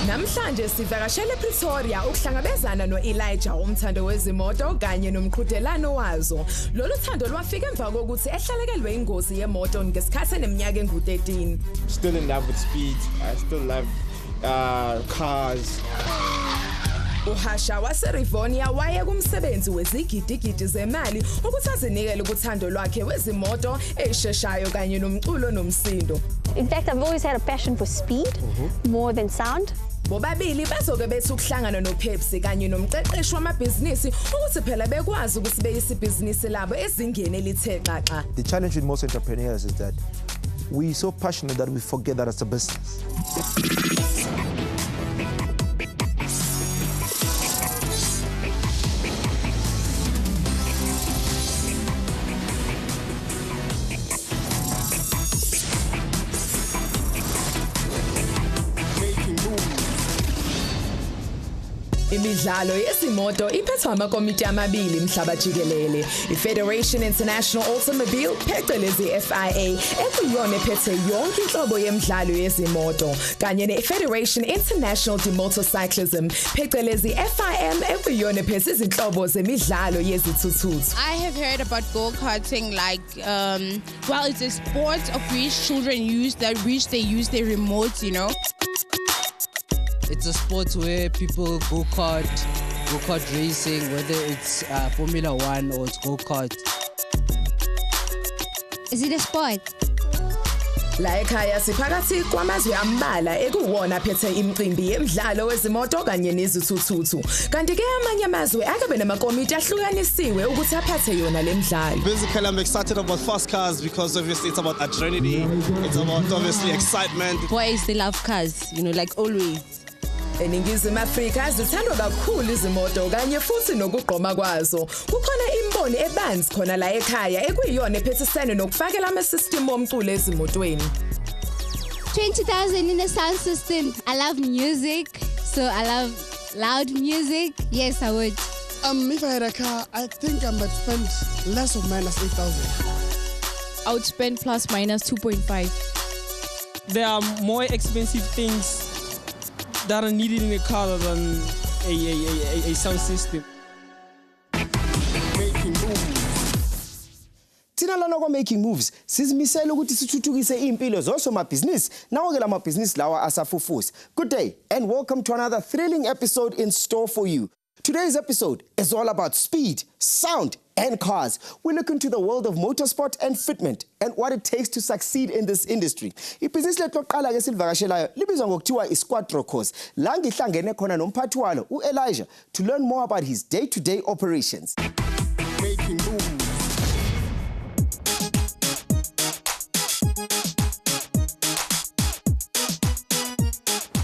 Namhlanje sivakashele Pretoria ukuhlangabezana no-Elijah umthando wezimoto kanye nomqhudelano wazo. Lolu thando lwafika emva kokuthi ehlalekelwe ingozi yemoto ngesikhathi eneminyaka engu-13. Still in love with speed. I still love cars. Harsha waseRivonia waye kumsebenzi wezigidigidi zemali ukuthi azinikele kuthando lwakhe wezimoto ezisheshayo kanye nomculo nomsindo. In fact, I've always had a passion for speed more than sound. Bobabili bazoke bethu ukuhlangana noPepsi kanye nomqeqeshi wamabhizinisi ukuthi phela bekwazi ukuthi beyise ibhizinisi labo ezingeni elithe xaxa. The challenge with most entrepreneurs is that we're so passionate that we forget that it's a business. Imidlalo yezimoto iphethwe amakomiti amabili mhlaba jikelele. I-Federation International Automobile phecelezi FIA ekuyona ephethe yonke inhlobo yemidlalo yezimoto kanye ne-Federation International de Motorcyclism phecelezi FIM ekuyona ephethe izinhlobo zemidlalo yezithuthuthu. I have heard about go-karting well, it's a sport of which children use they use their remotes, you know. It's a sport where people go-kart racing, whether it's Formula 1 or it's go-kart. Is it a sport? La ekhaya siphakathi kwamazwe ambala ekuwona phethe imicimbi yemidlalo wezimoto kanye nezithuthuthu. Kanti ke amanye amazwe akabe namakomiti ahlukanisiwe ukuthi aphathe yona lemidlalo. Basically, I'm excited about fast cars because obviously it's about adrenaline. It's about obviously excitement. Boys, they love cars, you know, like always. Eningizimu Afrika zithandwa kakhulu izimoto kanye futhi nokugqoma kwazo. Kukhona imboni ebanzi khona la ekhaya ekuyiyona ephethisene nokufakela ama-system omculo ezimotweni. 20,000 in the sound system. I love music, so I love loud music. Yes, I would. If I had a car, I think I might spend less or minus 8,000. I would spend plus minus 2.5. There are more expensive things that are needed in a car than a sound system. Making moves. Tina lana kwa making moves. Sizimisela ukuthi sithuthukise impilo zosomabhizinisi nawo ke lamabhizinisi lawa asafufusa. Good day and welcome to another thrilling episode in store for you. Today's episode is all about speed, sound, and cars. We look into the world of motorsport and fitment and what it takes to succeed in this industry. Ibhizinisi lethu lokuqala ke silivakashelayo libizwa ngokuthiwa iSquadro course. La ngihlangene khona nomphathi walo uElijah to learn more about his day-to-day operations. Making moves.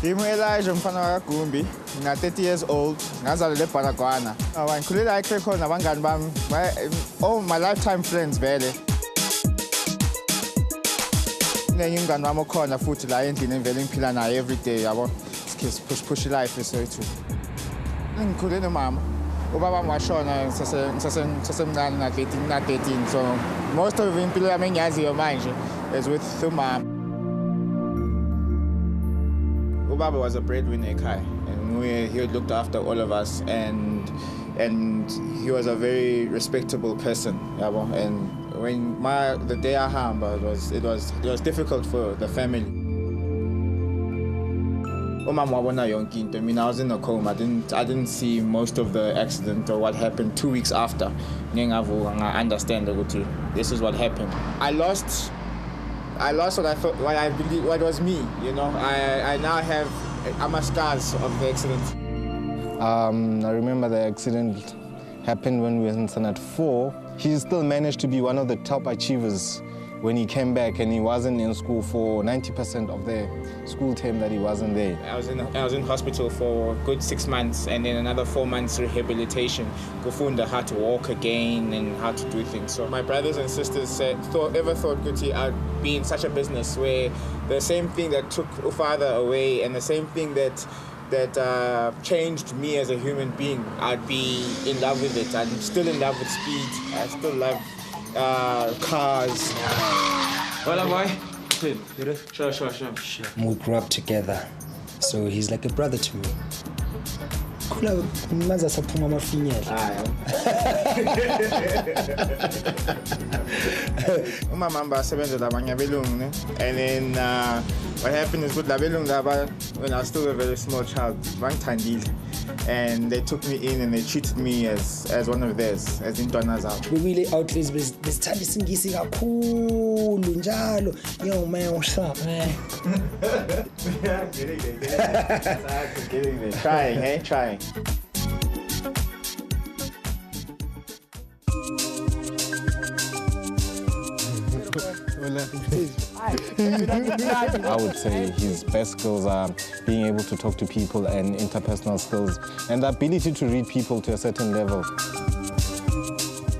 I'm Elijah mfana wakagumbi, ngina 30 years old, ngazalelwa eBonngoe. Ngikhulele ekhaya nabangani bami, all my lifetime friends vele. Nenye umngani wami okhona futhi la endlini engivele ngiphila naye every day yabo. Push life esethu. Ngikhulele nomama. Ubaba wami washona ngisasemncane na 13, so most of impilo yami engiyaziyo manje is with umama. Baba was a breadwinner ekhaya, and he looked after all of us, and he was a very respectable person, yabo. And when the day I hamba, it was difficult for the family. Umama wabona yonke into. I mean, I was in a coma. I didn't see most of the accident or what happened 2 weeks after. I understand ukuthi this is what happened. I lost what I thought, what I believe, what was me. You know, I now have scars of the accident. I remember the accident happened when we were in Standard 4. He still managed to be one of the top achievers when he came back, and he wasn't in school for 90% of the school term that he wasn't there. I was in hospital for a good 6 months, and then another 4 months rehabilitation. Kufunda how to walk again and how to do things. So my brothers and sisters ever thought Kuti I'd be in such a business where the same thing that took father away and the same thing that changed me as a human being, I'd be in love with it. I'm still in love with speed. I still love cars. Sure. We grew up together. So he's like a brother to me. Khula maza saphuma amafinyela. Umama basebenza labanye abelungu ne, and then what happened is ukuthi labelungu laba, when I was still a very small child, bangithandile, and they took me in and they treated me as one of theirs, as intwana zabo. Bebile outlays besithanda isingisi kakhulu njalo. Yo man, what's up, man? Getting there. Trying, hey, trying. I would say his best skills are being able to talk to people and interpersonal skills and the ability to read people to a certain level.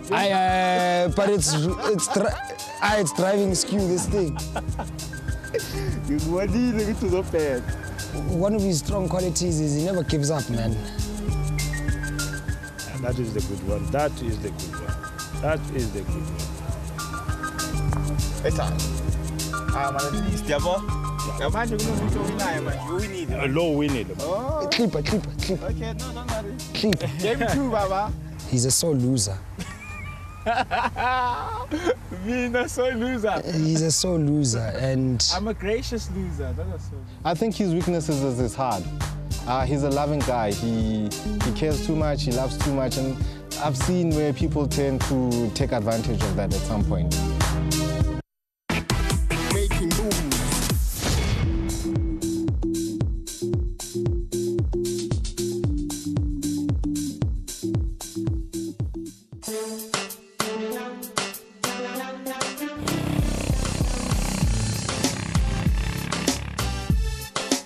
But it's driving skew, this thing. One of his strong qualities is he never gives up, man. That is the good one. That is the good one. That is the good one. It's on. Low winning. Clipper. Okay, no, don't worry. Clipper. Give me two, Baba. He's a sore loser. Me, not so loser. He's a sore loser, and I'm a gracious loser. I think his weaknesses is his heart. He's a loving guy. He cares too much, he loves too much, and I've seen where people tend to take advantage of that at some point. Making moves.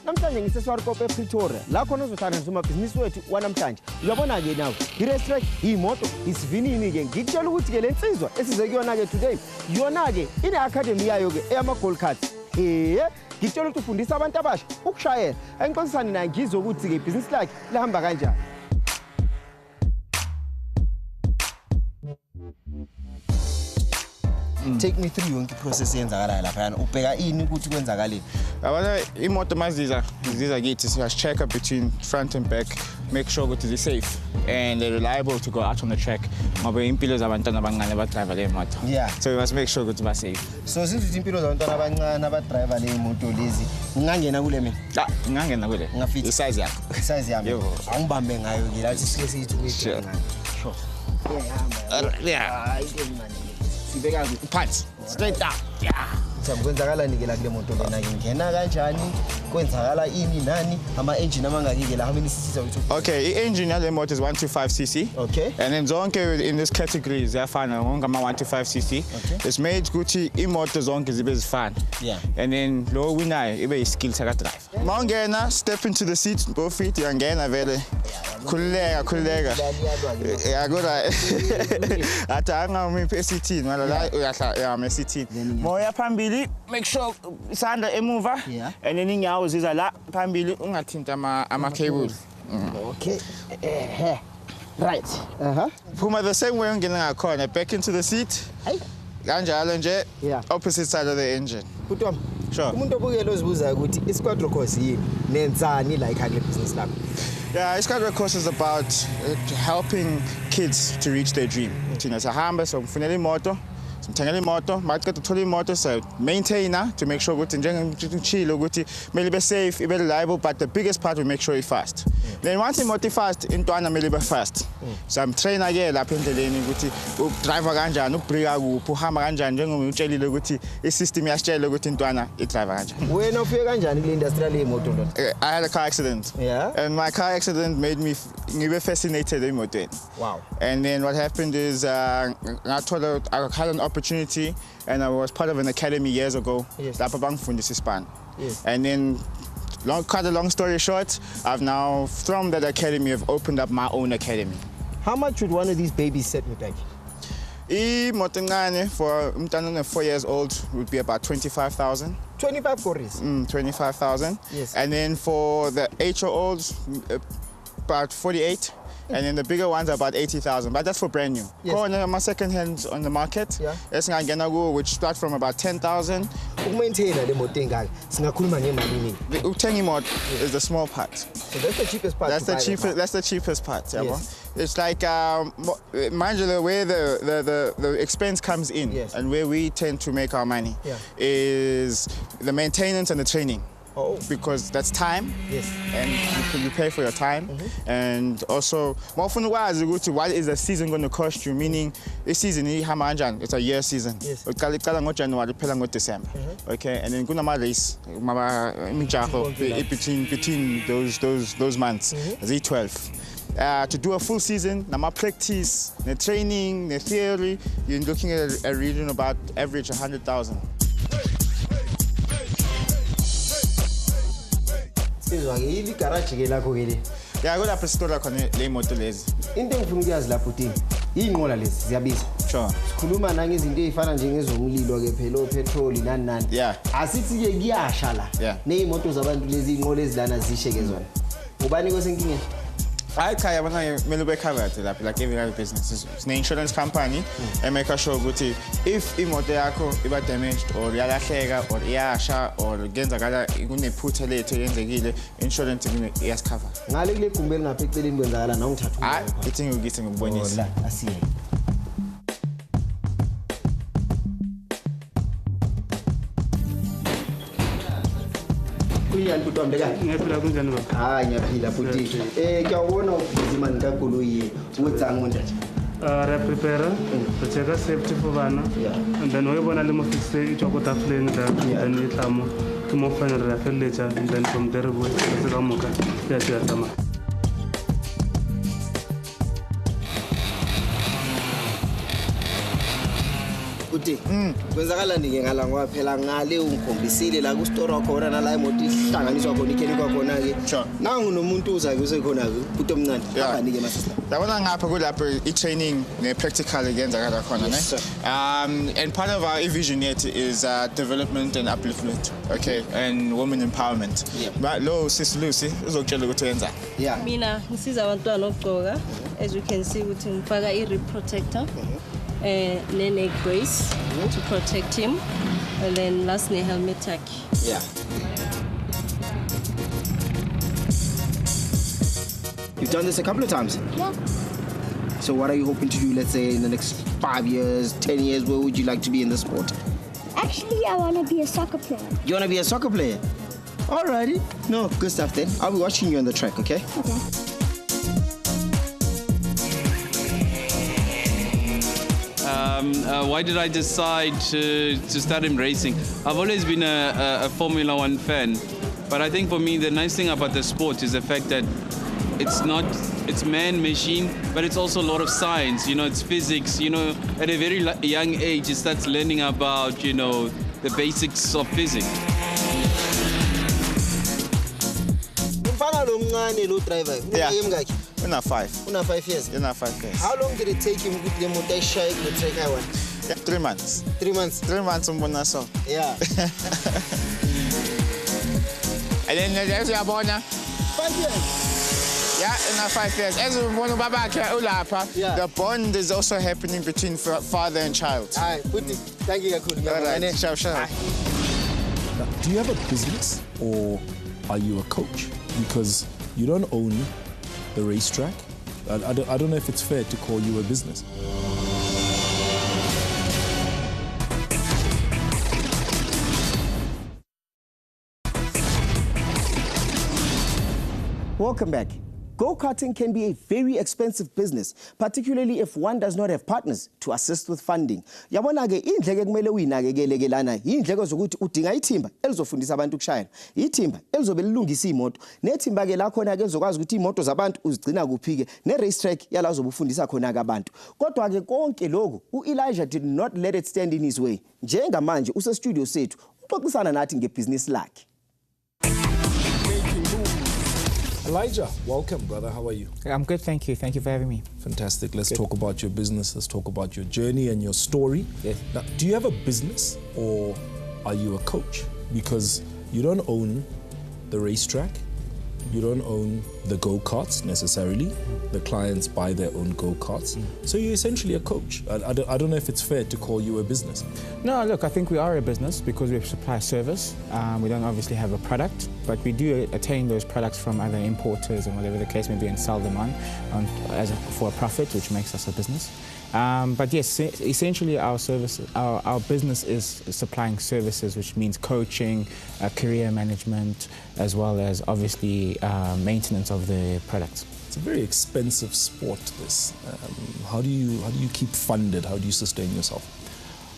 Namhlanje ngiseswarikope ePretoria la khona uzohlangana nomabhizinisi wethu wanamhlanje. Uyabona ke nawe i-restaurant imoto isivinini ke ngikutshela ukuthi ke lensizwa esize kuyona ke today yona ke ine academy yayo ke eyama gold cards. Ngikutshela ukuthi ufundisa abantu abasha ukushayela. Engixoxisana naye ngizwe ukuthi ke ibhizinisi lakhe lihamba kanjani. Take me through yonke process yenzakala lapha yana ubheka ini ukuthi kwenzakaleni. Yabona imoto maziza kithi siya-check between front and back, make sure ukuthi is safe and they're reliable to go out on the track. Ngoba impilo zabantwana abancane abadriver le moto. Yeah. So we must make sure ukuthi ba safe. So since impilo zabantwana abancane abadriver le moto lezi ngingangena kule mina. Ngingangena kule. Ngafitha isize yakho. Isize yami. Angibambe ngayo ke la sike sithi ukuthi ngani. Sure. Yeah. Sibeka phansi straight down. Yeah. Kwenzakalani ke la kule moto lena ngingena kanjani kwenzakala ini nani ama engine amangaki la how many cc's are we talking? Okay, i-engine yale moto is 125cc. Okay. And then zonke in this category ziyafana wonke ama 125cc. Okay. It's made ukuthi imoto zonke zibe zifana. Yeah. And then lo winayo ibe yiskill saka drive. Mawungena step into the seat, both feet uyangena vele. Khululeka. Yeah, kodwa athi angami esithini mala la uyahla yami esithini. Moya phambili make sure isandla emuva and then inyawo ziza la phambili ungathinta ama cable. Okay. Right. Phuma the same way ungena ngakhona back into the seat. Kanjalo nje opposite side of the engine. Kutwami. Sure. Umuntu obukela ozibuza ukuthi i-squadron course yini nenzani la ikhale business lakho. Yeah, iSquadron course is about helping kids to reach their dream. Thina sahamba somfunela imoto, simthengela imoto, maqeda uthola imoto so maintainer to make sure ukuthi njengechilo ukuthi mele be safe, ibe reliable, but the biggest part we make sure it's fast. Then once imoto fast, intwana mele be fast. So I'm trainer ke lapha endleleni ukuthi udriver kanjani, ubrika kuphi, uhamba kanjani njengoba utshelile ukuthi isystem yasitshela ukuthi intwana idriver kanjani. Wena ufike kanjani kule industry le moto lo? I had a car accident. Yeah. And my car accident made me ngibe fascinated emotweni. Wow. And then what happened is I had an opportunity and I was part of an academy years ago. Yes. Lapha bangifundisa ispan. Yes. And then cut a long story short, I've now from that academy I've opened up my own academy. How much would one of these babies set with like? Imoto encane for umntana 4 years old would be about 25,000. 25 koris. 25,000. Yes. And then for the 8-year-olds about 48. And then the bigger ones are about 80,000, but that's for brand new. Yes. My second hands on the market, which start from about 10,000. The Utengi mod is the small part. So that's the cheapest part. That's the cheapest part. Yes. It's like mind you, where the expense comes in, and where we tend to make our money is the maintenance and the training. Oh. Because that's time, and you pay for your time, and also what is the season going to cost you? Meaning, this season it's a year season. Yes. January, December. Okay, and then kuna race, between those months, Z12. To do a full season, my practice, the training, the theory, you're looking at a region about average 100,000. Yeah, go lapha store khona le moto lezi. Into engifuna ukuyazi lapho uTini, inqola lezi ziyabiza. Sure. Sikhuluma nangezinto ezifana njengezomlilo ke phela opetrol nani. Yeah. Asithi ke kuyasha la. Nezimoto zabantu lezi inqola ezilana zishe ke zona. Ubani kwesenkingeni? Like every other business, it's an insurance company, and make sure that if imoto yakho iba damaged or yalahleka or iyasha or genzakala kunephutha lethu yenzekile, insurance iyascover. Ngale kule gumbe ngapha eceleni kwenzakala na ungithatha. Hayi, ithi ngikubonisa. Asiye. Ngiyaphila kunjani baba? Hayi ngiyaphila futhi. Kuyawona ubuzima ngakoloyi wenzanga monjaji. Re prepare, to check safety for bana. And then we bona le mo fixe itshoko tafleng da then itlamo. Ke mo fana re feletsa and then from there we se ka moka. Ya tama. Uthi kwenzakala ndike ngala ngoba phela ngale ungikhombisile la ku store khona nala imoto ihlanganiswa khona ikheli kwakhona ke nangu nomuntu uza kusekhona ke uthi omncane abanike masista yabona ngapha kulapho i-training ne-practical yenzakala khona ne and part of our vision yet is development and upliftment, okay, and women empowerment. But lo sis Lucy uzokutshela ukuthi wenza. Mina ngisiza abantwana ukugqoka, as you can see ukuthi ngifaka i-rib protector. Neck brace to protect him, and then lastly helmet tag. Yeah. You've done this a couple of times? Yeah. So what are you hoping to do, let's say, in the next 5 years, 10 years? Where would you like to be in the sport? Actually, I want to be a soccer player. You want to be a soccer player? Alrighty. No, good stuff then. I'll be watching you on the track, okay? Okay. Why did I decide to start in racing? I've always been a Formula One fan, but I think for me the nice thing about the sport is the fact that it's man-machine, but it's also a lot of science. You know, it's physics. You know, at a very young age, it starts learning about, you know, the basics of physics. Yeah. Una 5. Una 5 years? Una 5 years. How long did it take him with the motor shake the track I want? 3 months. 3 months? 3 months umbona so. Yeah. And then there's your bona. 5 years? Yeah, in 5 years. As the bond is also happening between father and child. Alright, thank you, Kakuni. Alright, sure. Do you have a business or are you a coach? Because you don't own the racetrack. I don't know if it's fair to call you a business. Welcome back. Go-karting can be a very expensive business, particularly if one does not have partners to assist with funding. Yabona ke indleko ekumele uyinakekele ke lana indleko zokuthi udinga ithimba elizofundisa abantu ukushayela, ithimba elizobe lilungisa imoto, nethimba ke la khona ke ezokwazi ukuthi imoto zabantu uzigcina kuphi ke ne-race track yala uzobufundisa khona ke abantu. Kodwa ke konke lokho uElijah did not let it stand in his way. Njengamanje usestudio sethu uxoxisana nathi ngebusiness lakhe. Elijah, welcome, brother. How are you? I'm good, thank you. Thank you for having me. Fantastic. Let's talk about your business. Let's talk about your journey and your story. Yes. Now, do you have a business or are you a coach? Because you don't own the racetrack You don't own the go-karts necessarily. The clients buy their own go-karts. So you're essentially a coach. I don't know if it's fair to call you a business. No, look, I think we are a business because we supply service. We don't obviously have a product, but we do attain those products from other importers and whatever the case may be and sell them for a profit, which makes us a business. But yes, essentially our business is supplying services, which means coaching, career management, as well as obviously maintenance of the products. It's a very expensive sport, this. How do you keep funded? How do you sustain yourself?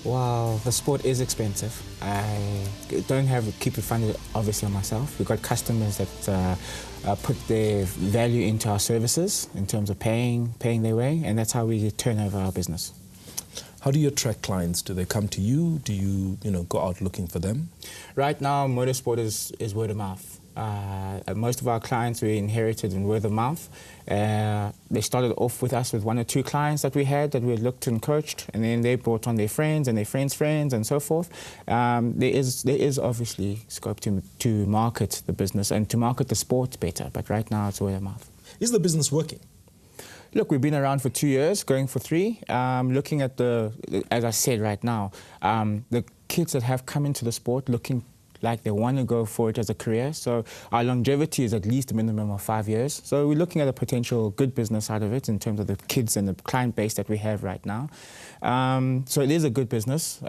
Well, the sport is expensive. I don't keep it funded obviously on myself. We've got customers that put their value into our services in terms of paying their way, and that's how we turn over our business. How do you attract clients? Do they come to you? Do you go out looking for them? Right now, motorsport is word of mouth. Most of our clients we inherited in word of mouth. They started off with us with 1 or 2 clients that we had that we looked and coached, and then they brought on their friends and their friends' friends and so forth. There is obviously scope to market the business and to market the sport better, but right now it's word of mouth. Is the business working? Look, we've been around for 2 years, going for 3. Looking at as I said right now, the kids that have come into the sport looking like they want to go for it as a career. So our longevity is at least a minimum of 5 years. So we're looking at a potential good business out of it in terms of the kids and the client base that we have right now. So it is a good business.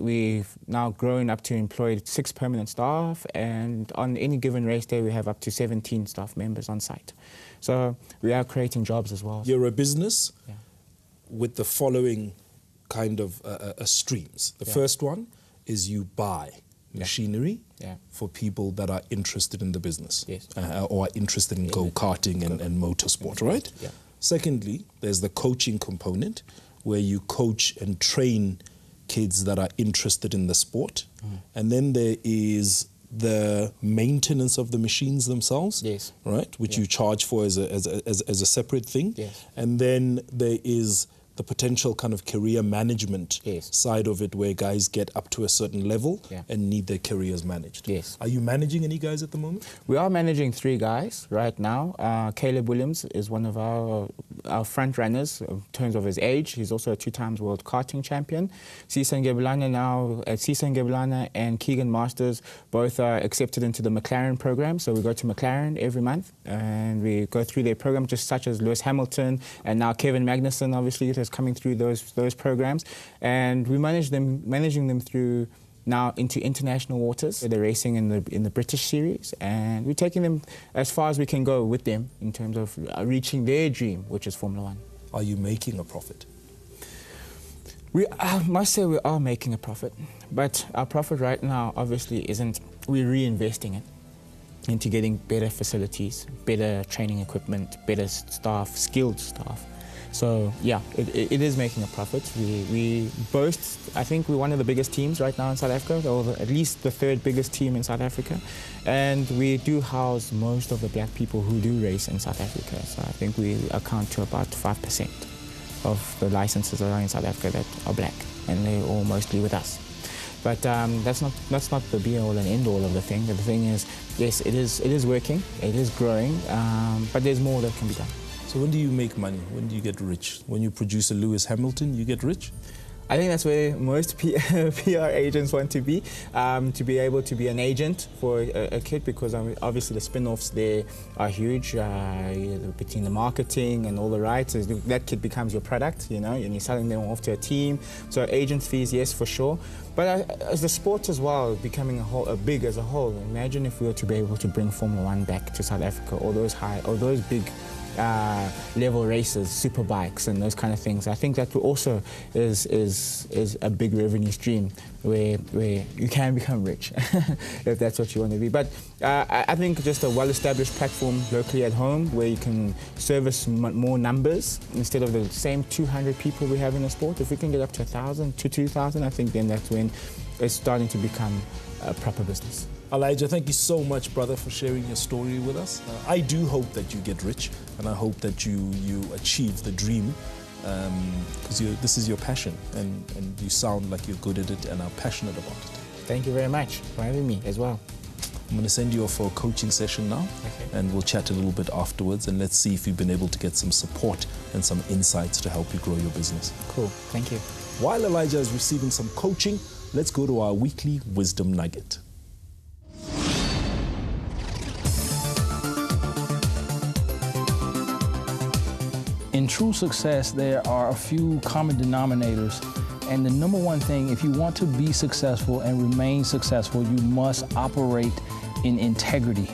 We've now grown up to employ 6 permanent staff, and on any given race day we have up to 17 staff members on site. So we are creating jobs as well. You're a business with the following kind of streams. The first one is you buy machinery for people that are interested in the business or are interested in go-karting and motorsport, right? Yeah. Secondly, there's the coaching component where you coach and train kids that are interested in the sport. And then there is the maintenance of the machines themselves, right, which you charge for as a separate thing. And then there is the potential kind of career management side of it, where guys get up to a certain level and need their careers managed. Are you managing any guys at the moment? We are managing 3 guys right now. Caleb Williams is one of our front runners in terms of his age. He's also a 2-time world karting champion. Siya Mdlalose and Keegan Masters both are accepted into the McLaren program. So we go to McLaren every month and we go through their program, just such as Lewis Hamilton and now Kevin Magnussen, obviously, is coming through those programs, and we managing them through now into international waters. They're racing in the British series, and we're taking them as far as we can go with them in terms of reaching their dream, which is Formula 1. Are you making a profit? I must say we are making a profit, but our profit right now obviously isn't. We're reinvesting it into getting better facilities, better training equipment, better staff, skilled staff. So yeah, it is making a profit. We boast, I think we're one of the biggest teams right now in South Africa, or at least the 3rd biggest team in South Africa. And we do house most of the black people who do race in South Africa. So I think we account to about 5% of the licenses around in South Africa that are black, and they're all mostly with us. But that's not the be-all and end-all of the thing. The thing is, yes, it is working, it is growing, but there's more that can be done. So when do you make money? When do you get rich? When you produce a Lewis Hamilton, you get rich? I think that's where most PR agents want to be able to be an agent for a kid, because obviously the spin-offs there are huge, between the marketing and all the rights. That kid becomes your product, and you're selling them off to a team. So agent fees, yes, for sure. But as the sport as well, becoming big as a whole, imagine if we were to be able to bring Formula 1 back to South Africa, or those big level races, super bikes and those kind of things. I think that also is a big revenue stream where you can become rich if that's what you want to be. But I think just a well-established platform locally at home where you can service more numbers instead of the same 200 people we have in the sport. If we can get up to 1,000 to 2,000, I think then that's when it's starting to become a proper business. Elijah, thank you so much, brother, for sharing your story with us. I do hope that you get rich, and I hope that you achieve the dream, because this is your passion, and you sound like you're good at it and are passionate about it. Thank you very much for having me as well. I'm going to send you off for a coaching session now, and we'll chat a little bit afterwards, and let's see if you've been able to get some support and some insights to help you grow your business. Cool, thank you. While Elijah is receiving some coaching, let's go to our weekly wisdom nugget. In true success, there are a few common denominators. And the number one thing, if you want to be successful and remain successful, you must operate in integrity.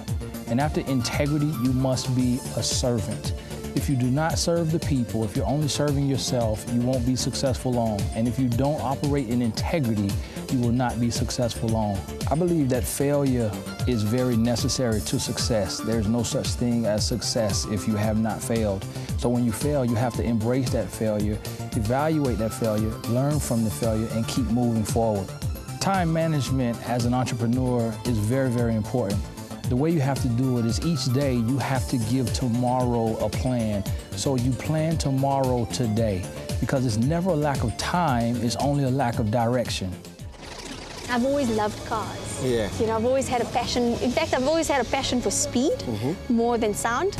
And after integrity, you must be a servant. If you do not serve the people, if you're only serving yourself, you won't be successful long. And if you don't operate in integrity, you will not be successful long. I believe that failure is very necessary to success. There's no such thing as success if you have not failed. So when you fail, you have to embrace that failure, evaluate that failure, learn from the failure, and keep moving forward. Time management as an entrepreneur is very, very important. The way you have to do it is each day you have to give tomorrow a plan. So you plan tomorrow today, because it's never a lack of time, it's only a lack of direction. I've always loved cars. Yeah. You know, I've always had a passion. In fact, I've always had a passion for speed more than sound.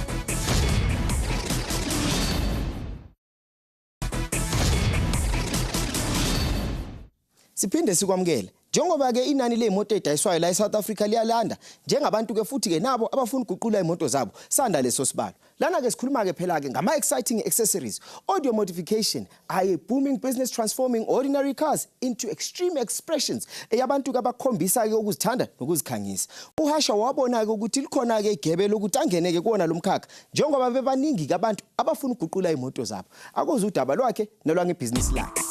Siphinde sikwamukele. Njengoba ke inani leemoto edayiswayo la eSouth Africa liyalanda, njengabantu ke futhi ke nabo abafuna ukuguqula imoto zabo, sanda leso sibalo. Lana ke sikhuluma ke phela ke ngama exciting accessories. Audio modification, a booming business transforming ordinary cars into extreme expressions. Eyabantu ke abakhombisa ke ukuzithanda nokuzikhangisa. uHarsha wabona ke ukuthi likhona ke igebe lokuthi angene ke kuona lomkhakha, njengoba bebaningi ke abantu abafuna ukuguqula imoto zabo. Akuze udaba lwakhe nelwange business lakhe.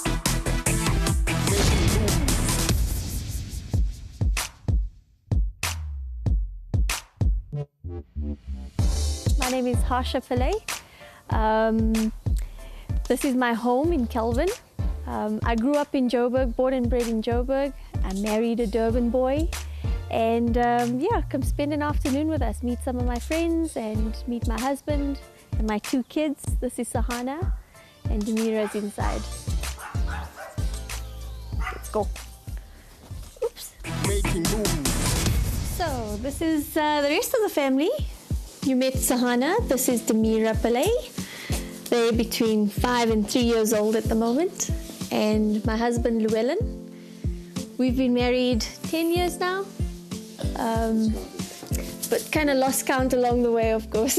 My name is Harsha. This is my home in Kelvin. I grew up in Joburg, born and bred in Joburg. I married a Durban boy. And yeah, come spend an afternoon with us, meet some of my friends and meet my husband and my 2 kids. This is Sahana and Demira's inside. Let's go. Oops. So this is the rest of the family. You met Sahana. This is Demira Pillay. They're between 5 and 3 years old at the moment. And my husband, Llewellyn. We've been married 10 years now. But kind of lost count along the way, of course.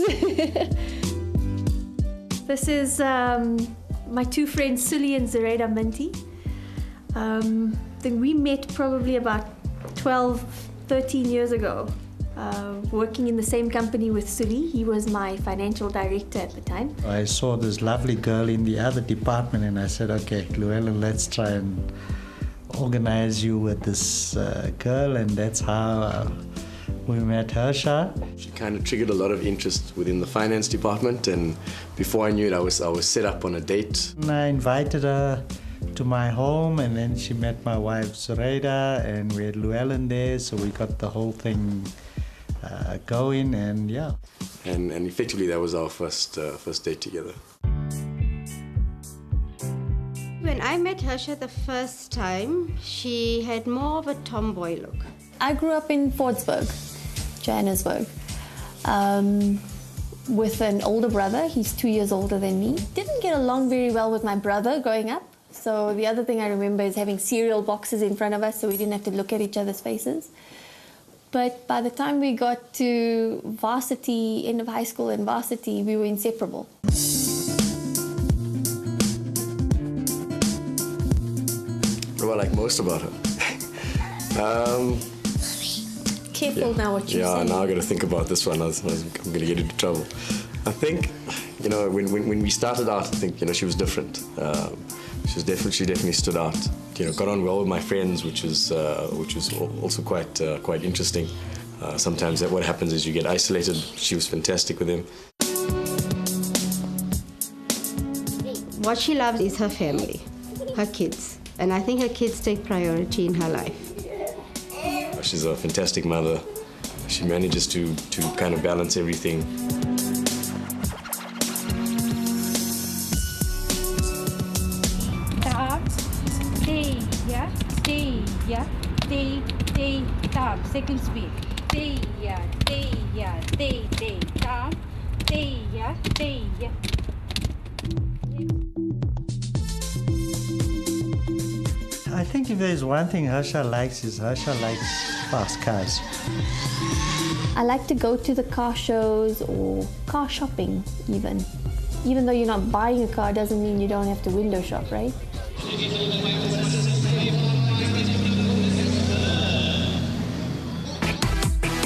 This is my 2 friends, Sully and Zareda Minty. Then we met probably about 12, 13 years ago. Working in the same company with Sully. He was my financial director at the time. I saw this lovely girl in the other department and I said, okay, Llewellyn, let's try and organize you with this girl, and that's how we met Harsha. She kind of triggered a lot of interest within the finance department, and before I knew it, I was set up on a date. And I invited her to my home, and then she met my wife Zareda, and we had Llewellyn there, so we got the whole thing going, and yeah. And effectively that was our first date together. When I met Harsha the first time, she had more of a tomboy look. I grew up in Fordsburg, Johannesburg, with an older brother. He's 2 years older than me. Didn't get along very well with my brother growing up. So the other thing I remember is having cereal boxes in front of us so we didn't have to look at each other's faces. But by the time we got to varsity, end of high school and varsity, we were inseparable. What I like most about her? Careful now what you say. Yeah, now I got to think about this one. I'm going to get into trouble. I think, you know, when we started out, I think, you know, she was different. She definitely stood out. You know, got on well with my friends, which was also quite interesting. Sometimes what happens is you get isolated. She was fantastic with him. What she loves is her family, her kids. And I think her kids take priority in her life. She's a fantastic mother. She manages to kind of balance everything. Stay, stop, second speed. I think if there's one thing Harsha likes is Harsha likes fast cars. I like to go to the car shows or car shopping even. Even though you're not buying a car doesn't mean you don't have to window shop, right?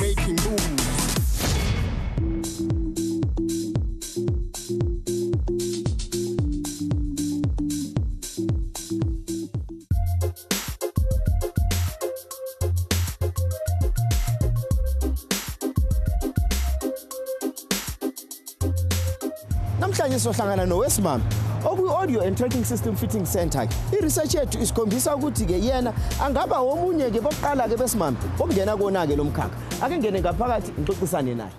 Making moves. Namhlanje sohlangana nowesimama oku-audio and tracking system fitting center. I-research yethu isikhombisa ukuthi ke yena angaba omunye ke bokuqala ke besimama bokungena kona ke lo mkhakha. Ake ngene ngaphakathi ngixoxisane naye.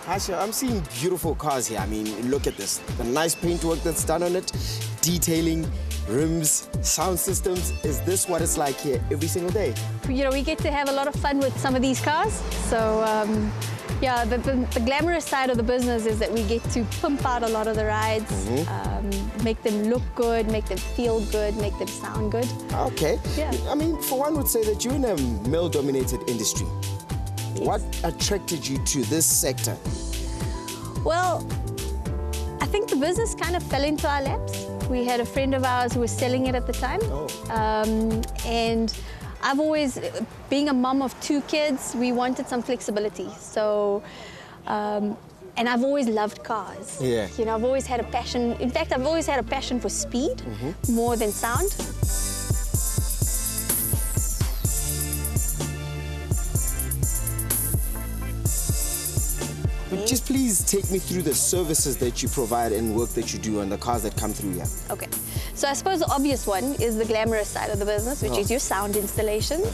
Harsha, I'm seeing beautiful cars here. I mean, look at this. The nice paintwork that's done on it, detailing, rims, sound systems. Is this what it's like here every single day? You know, we get to have a lot of fun with some of these cars. So, yeah, the glamorous side of the business is that we get to pimp out a lot of the rides, make them look good, make them feel good, make them sound good. Okay. Yeah. I mean, for one would say that you're in a male-dominated industry. Yes. What attracted you to this sector? Well, I think the business kind of fell into our laps. We had a friend of ours who was selling it at the time. And I've always, being a mom of 2 kids, we wanted some flexibility. So, and I've always loved cars. Yeah. You know, I've always had a passion. In fact, I've always had a passion for speed more than sound. But just please take me through the services that you provide and work that you do on the cars that come through here. Okay, so I suppose the obvious one is the glamorous side of the business, which is your sound installations.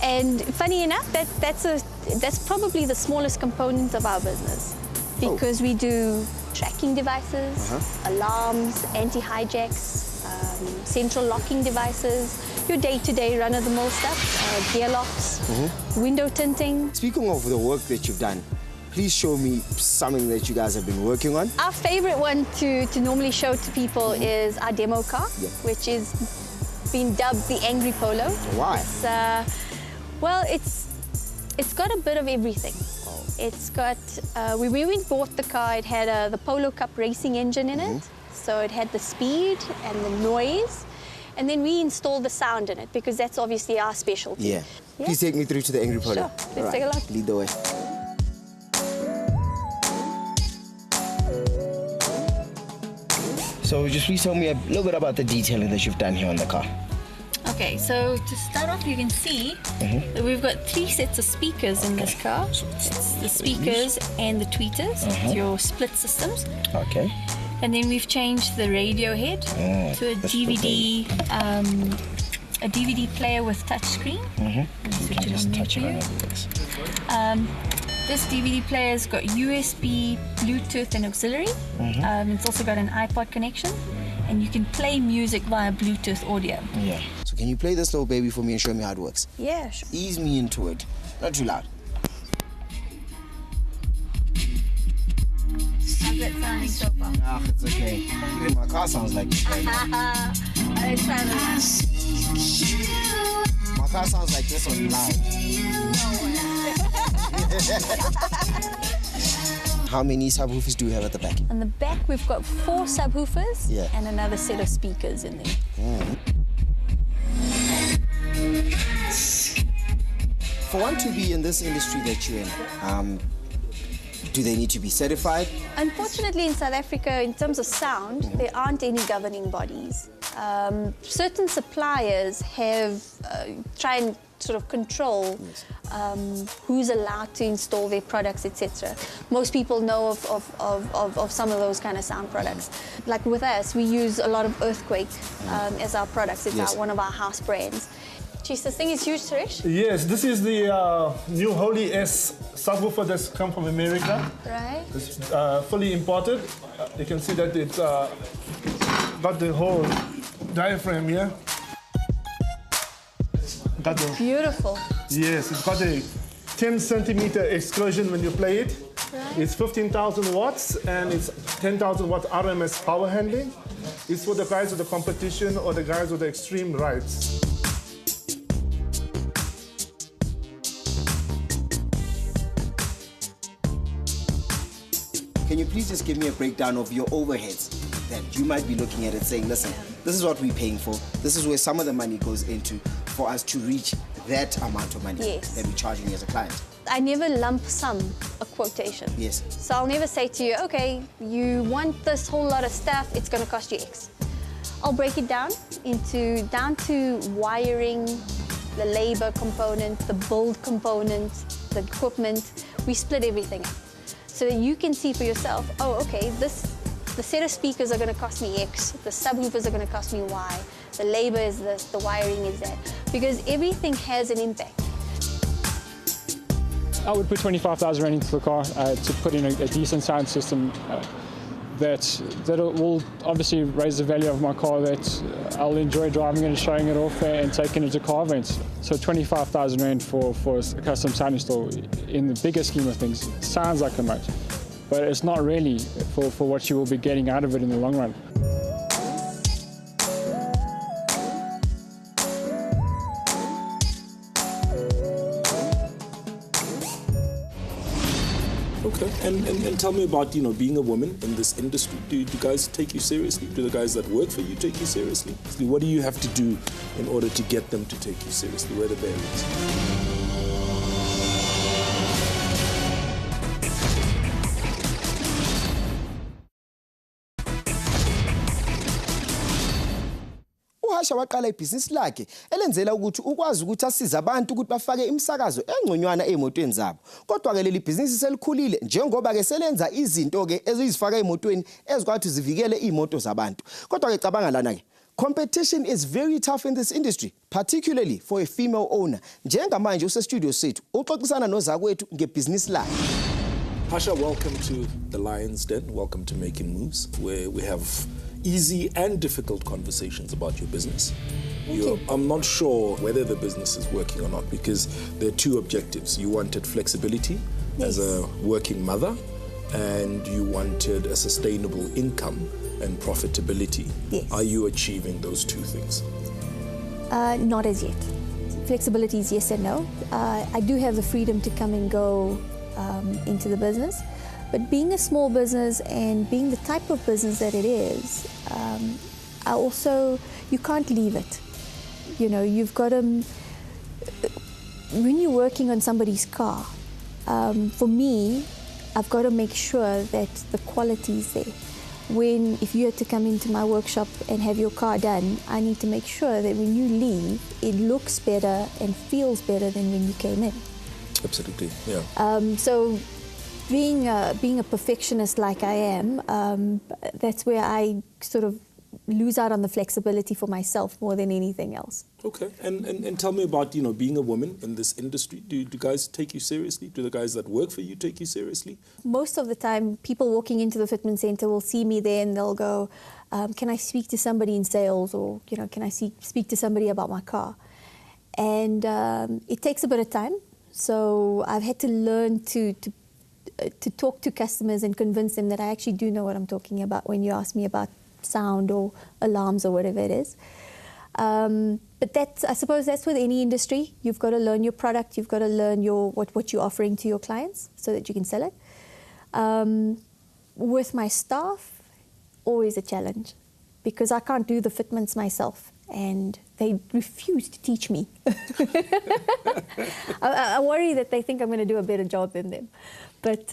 And funny enough, that's probably the smallest component of our business, because we do tracking devices, alarms, anti-hijacks, central locking devices, your day-to-day run-of-the-mill stuff, gear locks, window tinting. Speaking of the work that you've done, please show me something that you guys have been working on. Our favorite one to normally show to people is our demo car, which is been dubbed the Angry Polo. Why? Well, it's got a bit of everything. It's got, when we bought the car, it had the Polo Cup racing engine in it. So it had the speed and the noise. And then we installed the sound in it because that's obviously our specialty. Yeah. Please take me through to the Angry Polo. Sure. Let's take a look. Lead the way. So just please tell me a little bit about the detailing that you've done here on the car. Okay, so to start off, you can see that we've got 3 sets of speakers in this car. It's the speakers and the tweeters, your split systems. Okay. And then we've changed the radio head to a DVD player with touch screen. Switch it on there for you. This DVD player's got USB, Bluetooth, and auxiliary. It's also got an iPod connection, and you can play music via Bluetooth audio. Yeah. So can you play this little baby for me and show me how it works? Yeah, sure. Ease me into it. Not too loud. How's that sounding so far? Ah, it's okay. Even my car sounds like this right now. My car sounds like this on loud. How many subwoofers do we have at the back? On the back, we've got 4 subwoofers and another set of speakers in there. For one to be in this industry that you're in, do they need to be certified? Unfortunately, in South Africa, in terms of sound, there aren't any governing bodies. Certain suppliers have try and sort of control who's allowed to install their products, etc. Most people know of some of those kind of sound products. Like with us, we use a lot of Earthquake as our products. It's one of our house brands. Jeez, this thing is huge, Suresh. Yes, this is the new Holy S subwoofer that's come from America. Right. It's fully imported. You can see that it's got the whole diaphragm here. Got the, beautiful. Yes, it's got a 10 centimeter excursion when you play it. Right. It's 15,000 watts and it's 10,000 watt RMS power handling. It's for the guys with the competition or the guys with the extreme rides. Can you please just give me a breakdown of your overheads that you might be looking at it saying, listen, this is what we're paying for. This is where some of the money goes into for us to reach that amount of money Yes. that we're charging you as a client. I never lump sum a quotation. Yes. So I'll never say to you, okay, you want this whole lot of stuff, it's going to cost you X. I'll break it down to wiring, the labor component, the build component, the equipment. We split everything up so that you can see for yourself, oh, okay, the set of speakers are going to cost me X, the subwoofers are going to cost me Y, the labor is this, the wiring is that, because everything has an impact. I would put 25,000 Rand into the car to put in a decent sound system that will obviously raise the value of my car, that I'll enjoy driving and showing it off and taking it to car events. So 25,000 Rand for a custom sound install, in the bigger scheme of things, sounds like a much, but it's not really for what you will be getting out of it in the long run. Okay, and tell me about, being a woman in this industry. Do guys take you seriously? Do the guys that work for you take you seriously? What do you have to do in order to get them to take you seriously? Where are the barriers? Harsha waqala ibhizinisi lakhe elenzela ukuthi ukwazi ukuthi asize abantu ukuthi bafake imsakazo engconywana emotweni zabo. Kodwa ke leli bhizinisi selikhulile njengoba ke selenza izinto ke ezizifaka emotweni ezikwathi zivikele imoto zabantu. Kodwa ke cabanga lana ke competition is very tough in this industry, particularly for a female owner. Njengamanje usestudio sethu uxoxisana nozakwethu ngebhizinisi lakhe. Harsha, welcome to the Lion's Den. Welcome to Making Moves, where we have easy and difficult conversations about your business. I'm not sure whether the business is working or not, because there are two objectives. You wanted flexibility as a working mother, and you wanted a sustainable income and profitability. Yes. Are you achieving those two things? Not as yet. Flexibility is yes and no. I do have the freedom to come and go into the business. But being a small business and being the type of business that it is, you can't leave it. You've got to, when you're working on somebody's car, for me, I've got to make sure that the quality is there. If you had to come into my workshop and have your car done, I need to make sure that when you leave, it looks better and feels better than when you came in. Absolutely, yeah. So being a perfectionist like I am, that's where I sort of lose out on the flexibility for myself more than anything else. Okay, and tell me about, being a woman in this industry. Do guys take you seriously? Do the guys that work for you take you seriously? Most of the time, people walking into the fitment center will see me there and they'll go, can I speak to somebody in sales, or can I speak to somebody about my car? And it takes a bit of time. So I've had to learn to talk to customers and convince them that I actually do know what I'm talking about when you ask me about sound or alarms or whatever it is. But I suppose that's with any industry. You've got to learn your product. You've got to learn what you're offering to your clients so that you can sell it. With my staff, always a challenge, because I can't do the fitments myself, and they refuse to teach me. I worry that they think I'm going to do a better job than them. But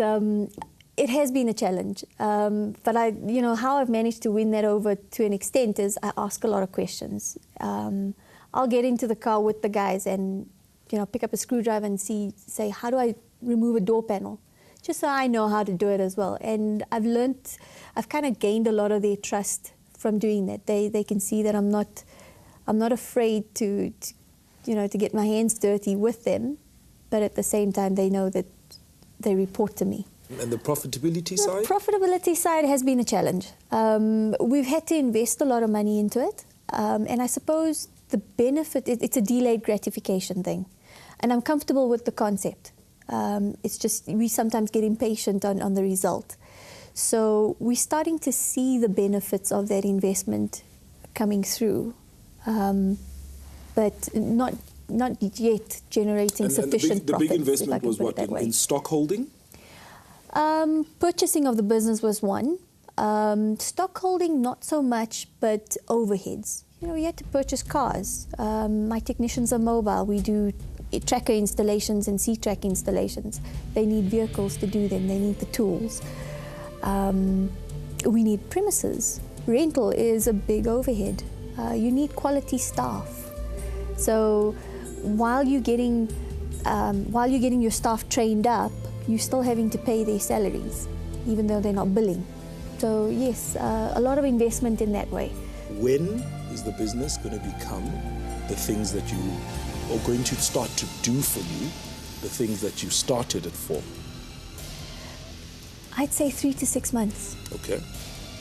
it has been a challenge. But how I've managed to win that over to an extent is I ask a lot of questions. I'll get into the car with the guys and pick up a screwdriver and say, how do I remove a door panel? Just so I know how to do it as well. And I've kind of gained a lot of their trust from doing that. They can see that I'm not afraid to to get my hands dirty with them, but at the same time they know that they report to me. And the profitability side? The profitability side has been a challenge. We've had to invest a lot of money into it, and I suppose the benefit, it's a delayed gratification thing, and I'm comfortable with the concept. It's just we sometimes get impatient on the result. So we're starting to see the benefits of that investment coming through, but not yet generating sufficient profits. The big investment was what, in stock holding? Purchasing of the business was one. Stock holding, not so much, but overheads. We had to purchase cars. My technicians are mobile. We do tracker installations and C-track installations. They need vehicles to do them. They need the tools. We need premises. Rental is a big overhead. You need quality staff. So while you're getting your staff trained up, you're still having to pay their salaries, even though they're not billing. So yes, a lot of investment in that way. When is the business going to become the things that you are going to start to do for you, the things that you started it for? I'd say 3 to 6 months. Okay.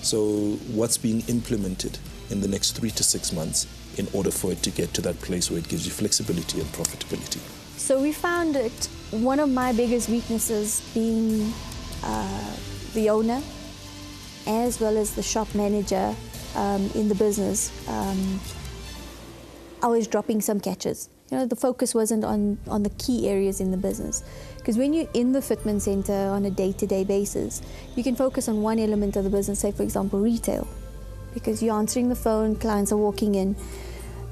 So what's being implemented in the next 3 to 6 months in order for it to get to that place where it gives you flexibility and profitability? So we found that one of my biggest weaknesses being the owner as well as the shop manager in the business, I was dropping some catches. The focus wasn't on the key areas in the business. Because when you're in the fitment center on a day-to-day basis, you can focus on one element of the business, say for example retail, because you're answering the phone, clients are walking in.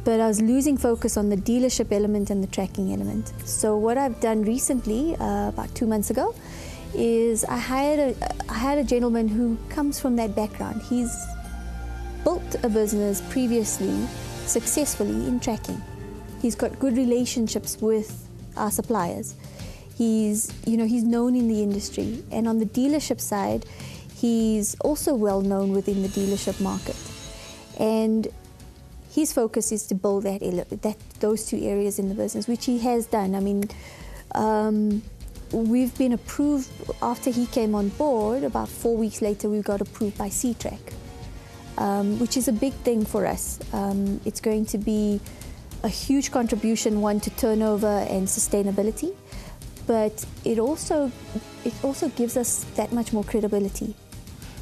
But I was losing focus on the dealership element and the tracking element. So what I've done recently, about 2 months ago, is I hired a gentleman who comes from that background. He's built a business previously successfully in tracking. He's got good relationships with our suppliers. He's known in the industry, and on the dealership side, he's also well known within the dealership market. And his focus is to build those two areas in the business, which he has done. I mean, we've been approved after he came on board. About 4 weeks later, we got approved by C-track, which is a big thing for us. It's going to be a huge contribution, one, to turnover and sustainability, but it also gives us that much more credibility.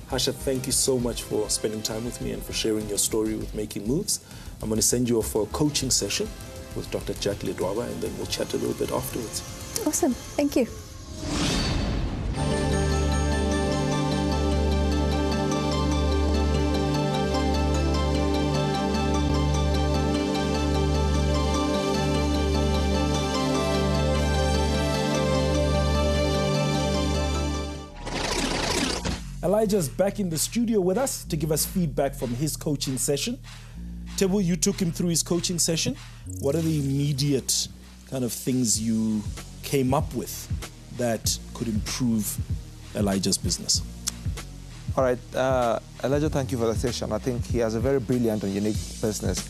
Harsha, thank you so much for spending time with me and for sharing your story with Making Moves. I'm going to send you off for a coaching session with Dr. Jack Ledwaba, and then we'll chat a little bit afterwards. Awesome, thank you. Elijah's back in the studio with us to give us feedback from his coaching session. Tebo, you took him through his coaching session. What are the immediate kind of things you came up with that could improve Elijah's business? All right, Elijah, thank you for the session. I think he has a very brilliant and unique business.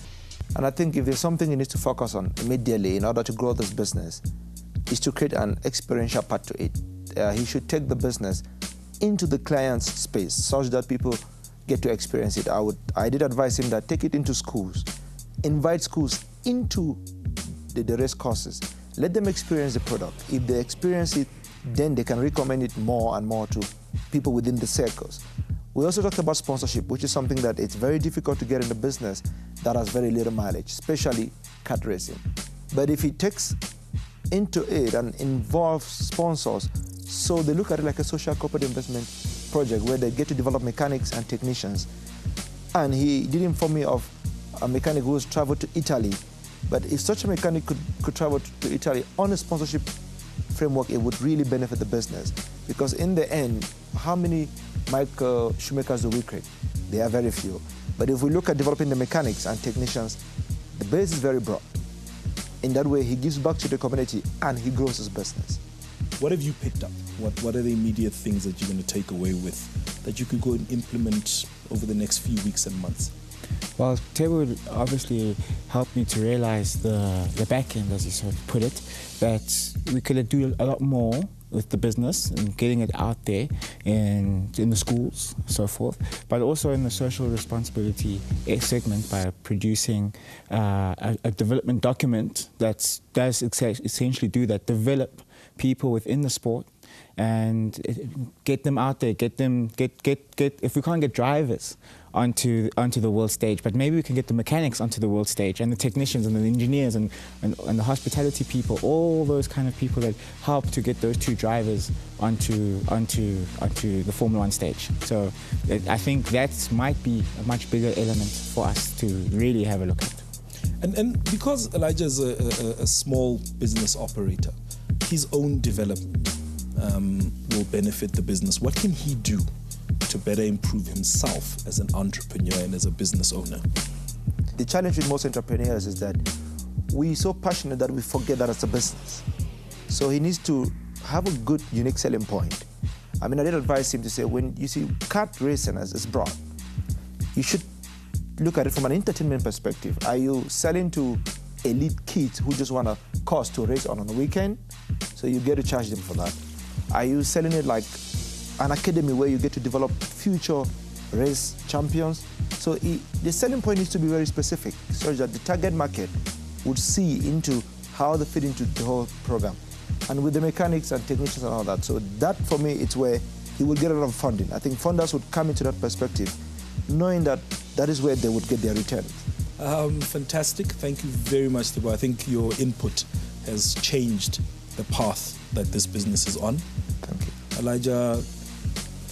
And I think if there's something you need to focus on immediately in order to grow this business, is to create an experiential part to it. He should take the business into the client's space such that people get to experience it. I did advise him that take it into schools, invite schools into the race courses, let them experience the product. If they experience it, then they can recommend it more and more to people within the circles. We also talked about sponsorship, which is something that it's very difficult to get in the business that has very little mileage, especially kart racing. But if he takes into it and involves sponsors, so they look at it like a social corporate investment project where they get to develop mechanics and technicians. And he did inform me of a mechanic who has traveled to Italy. But if such a mechanic could travel to Italy on a sponsorship framework, it would really benefit the business. Because in the end, how many Michael Schumachers do we create? They are very few. But if we look at developing the mechanics and technicians, the base is very broad. In that way, he gives back to the community and he grows his business. What have you picked up? What are the immediate things that you're going to take away with that you could go and implement over the next few weeks and months? Well, Tebe would obviously help me to realize the back end, as you sort of put it, that we could do a lot more with the business and getting it out there in the schools, so forth, but also in the social responsibility segment by producing a development document that does essentially do that, develop people within the sport and get them out there, get if we can't get drivers onto the world stage, but maybe we can get the mechanics onto the world stage, and the technicians and the engineers and the hospitality people, all those kind of people that help to get those two drivers onto the Formula 1 stage. So I think that might be a much bigger element for us to really have a look at. And because Elijah is a small business operator, his own development will benefit the business. What can he do to better improve himself as an entrepreneur and as a business owner? The challenge with most entrepreneurs is that we're so passionate that we forget that it's a business. So he needs to have a good, unique selling point. I mean, I did advise him to say, when you see kart racing as it's broad, you should look at it from an entertainment perspective. Are you selling to elite kids who just want a course to race on a weekend? So you get to charge them for that. Are you selling it like an academy where you get to develop future race champions? So the selling point needs to be very specific so that the target market would see into how they fit into the whole program. And with the mechanics and technicians and all that. So that, for me, it's where he will get a lot of funding. I think funders would come into that perspective, knowing that that is where they would get their return. Fantastic. Thank you very much, Thibaut. I think your input has changed the path that this business is on. Thank you. Elijah,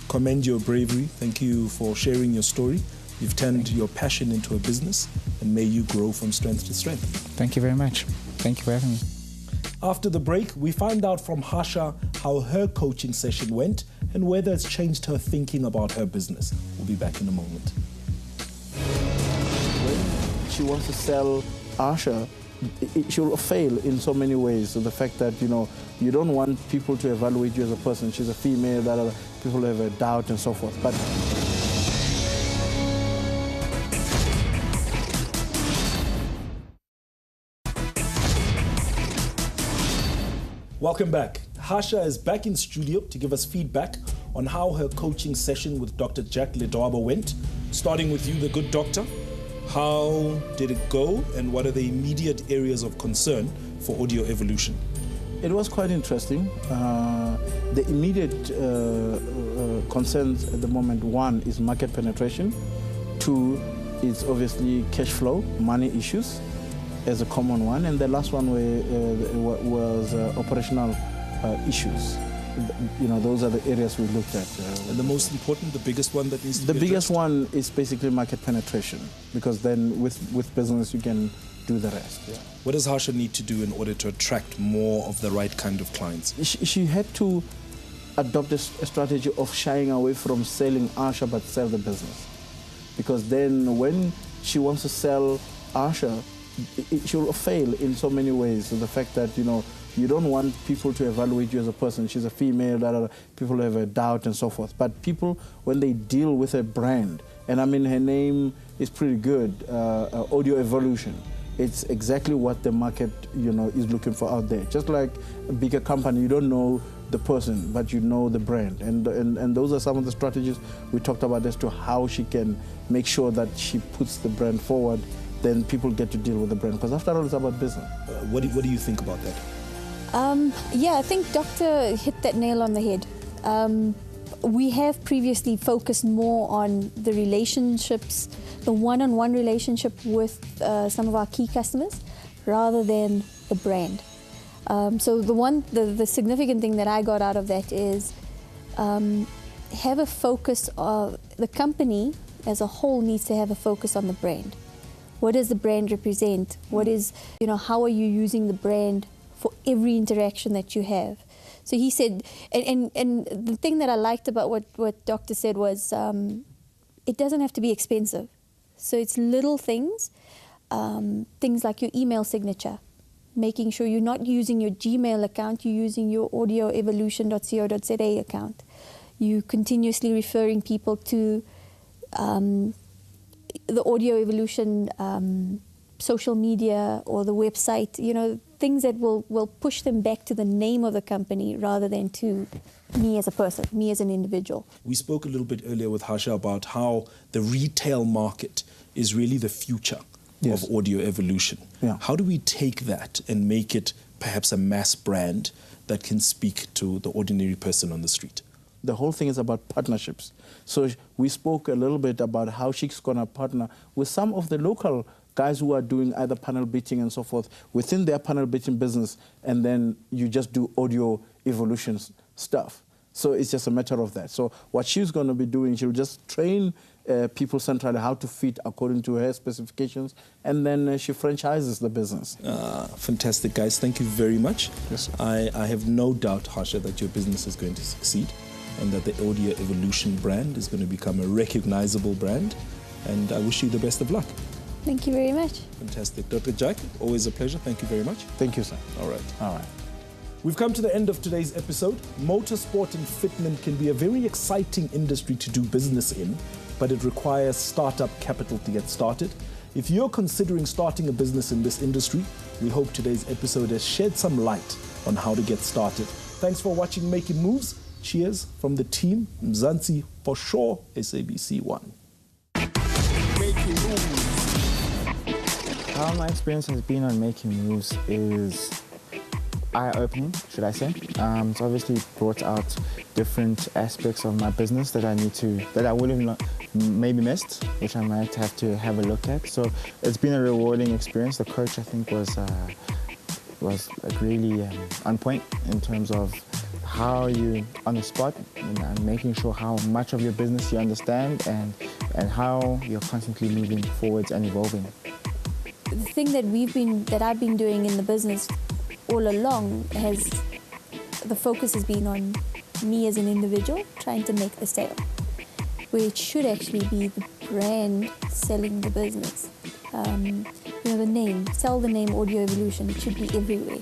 commend your bravery. Thank you for sharing your story. You've turned your passion into a business, and may you grow from strength to strength. Thank you very much. Thank you for having me. After the break, we find out from Harsha how her coaching session went and whether it's changed her thinking about her business. We'll be back in a moment. When she wants to sell Harsha, she will fail in so many ways. So the fact that, you don't want people to evaluate you as a person. She's a female, that people have a doubt and so forth. But welcome back. Harsha is back in studio to give us feedback on how her coaching session with Dr. Jack Ledwaba went. Starting with you, the good doctor. How did it go, and what are the immediate areas of concern for Audio Evolution? it was quite interesting. The immediate concerns at the moment, one is market penetration. Two is obviously cash flow, money issues as a common one. And the last one was operational issues. You know, those are the areas we looked at. And the most important, the biggest one that needs to be The biggest one is basically market penetration, because then with business you can do the rest. Yeah. What does Harsha need to do in order to attract more of the right kind of clients? She had to adopt a strategy of shying away from selling Harsha but sell the business. Because then when she wants to sell Harsha, she will fail in so many ways. So the fact that, you know, you don't want people to evaluate you as a person. She's a female, that people have a doubt and so forth. But people, when they deal with a brand, and I mean her name is pretty good, Audio Evolution. It's exactly what the market, you know, is looking for out there. Just like a bigger company, you don't know the person, but you know the brand. And those are some of the strategies we talked about as to how she can make sure that she puts the brand forward. Then people get to deal with the brand, because after all, it's about business. What do you think about that? Yeah, I think Doctor hit that nail on the head. We have previously focused more on the relationships, the one-on-one relationship with some of our key customers, rather than the brand. So the significant thing that I got out of that is have a focus of the company as a whole needs to have a focus on the brand. What does the brand represent? What is, you know, how are you using the brand for every interaction that you have? So he said, and the thing that I liked about what Doctor said was, it doesn't have to be expensive. So it's little things, things like your email signature, making sure you're not using your Gmail account, you're using your audioevolution.co.za account. You continuously referring people to the Audio Evolution social media or the website, you know, things that will push them back to the name of the company rather than to me as a person, me as an individual. We spoke a little bit earlier with Harsha about how the retail market is really the future of Audio Evolution. Yeah. How do we take that and make it perhaps a mass brand that can speak to the ordinary person on the street? The whole thing is about partnerships. So we spoke a little bit about how she's going to partner with some of the local guys who are doing either panel beating and so forth within their panel beating business, and then you just do Audio Evolution stuff. So it's just a matter of that. So what she's going to be doing, she'll just train people centrally how to fit according to her specifications, and then she franchises the business. Fantastic, guys. Thank you very much. Yes, I have no doubt, Harsha, that your business is going to succeed and that the Audio Evolution brand is going to become a recognizable brand. And I wish you the best of luck. Thank you very much. Fantastic. Dr. Jack, always a pleasure. Thank you very much. Thank you, sir. All right. All right. We've come to the end of today's episode. Motorsport and fitment can be a very exciting industry to do business in, but it requires startup capital to get started. If you're considering starting a business in this industry, we hope today's episode has shed some light on how to get started. Thanks for watching Making Moves. Cheers from the team. Mzansi for sure, SABC 1. Making Moves. How my experience has been on Making Moves is eye-opening, should I say. It's obviously brought out different aspects of my business that I would have maybe missed, which I might have to have a look at. So it's been a rewarding experience. The coach, I think, was like really on point in terms of how you on the spot and making sure how much of your business you understand and how you're constantly moving forwards and evolving. The thing that I've been doing in the business all along the focus has been on me as an individual trying to make the sale, where it should actually be the brand selling the business. The name, sell the name Audio Evolution, it should be everywhere.